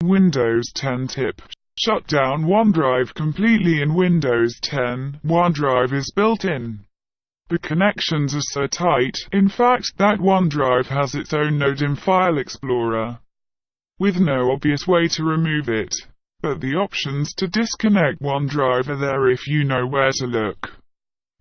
Windows 10 tip. Shut down OneDrive completely in Windows 10. OneDrive is built in. The connections are so tight, in fact, that OneDrive has its own node in File Explorer, with no obvious way to remove it. But the options to disconnect OneDrive are there if you know where to look.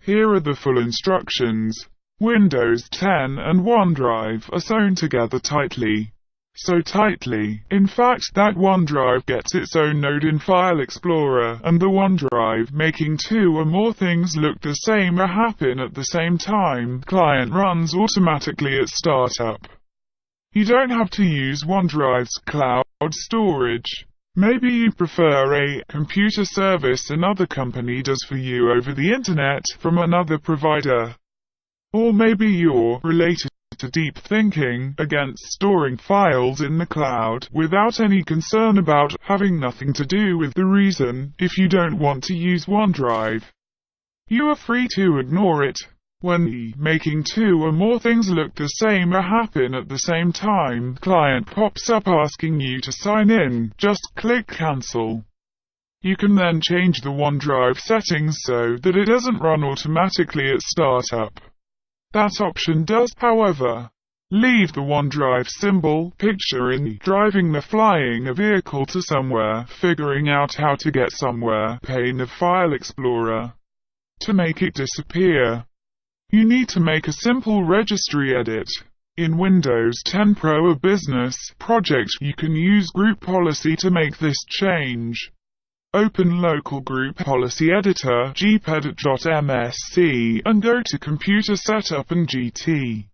Here are the full instructions. Windows 10 and OneDrive are sewn together tightly. So tightly, in fact, that OneDrive gets its own node in File Explorer, and the OneDrive making two or more things look the same or happen at the same time client runs automatically at startup. You don't have to use OneDrive's cloud storage. Maybe you prefer a computer service another company does for you over the internet from another provider. Or maybe you're related to deep thinking against storing files in the cloud without any concern about having nothing to do with the reason if you don't want to use OneDrive. You are free to ignore it. When the making two or more things look the same or happen at the same time client pops up asking you to sign in, just click cancel. You can then change the OneDrive settings so that it doesn't run automatically at startup. That option does, however, leave the OneDrive symbol picture in the driving the flying a vehicle to somewhere, figuring out how to get somewhere pane of File Explorer. To make it disappear, you need to make a simple registry edit. In Windows 10 Pro or Business project, you can use Group Policy to make this change. Open Local Group Policy Editor gpedit.msc and go to Computer Setup and GT.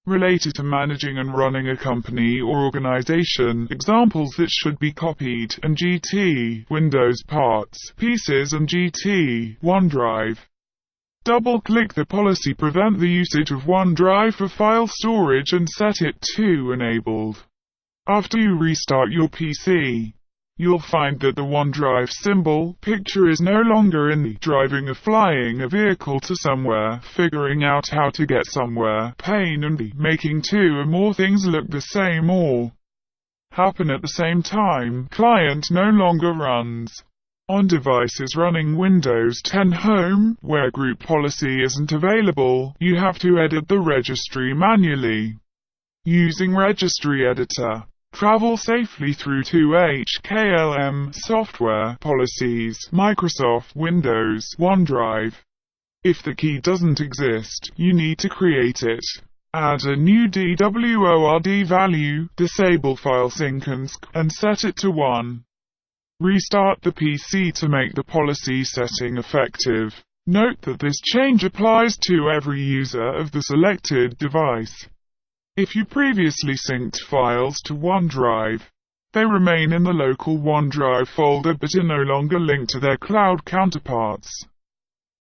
Related to managing and running a company or organization, examples that should be copied, and GT, Windows Parts, Pieces and GT, OneDrive. Double-click the policy prevent the usage of OneDrive for file storage and set it to enabled. After you restart your PC, you'll find that the OneDrive symbol picture is no longer in the driving or flying a vehicle to somewhere, figuring out how to get somewhere pane and the making two or more things look the same or happen at the same time client no longer runs. On devices running Windows 10 Home, where Group Policy isn't available, you have to edit the registry manually. Using Registry Editor, travel safely through to HKLM, Software, Policies, Microsoft Windows, OneDrive. If the key doesn't exist, you need to create it. Add a new DWORD value, disable file sync and set it to 1. Restart the PC to make the policy setting effective. Note that this change applies to every user of the selected device. If you previously synced files to OneDrive, they remain in the local OneDrive folder but are no longer linked to their cloud counterparts.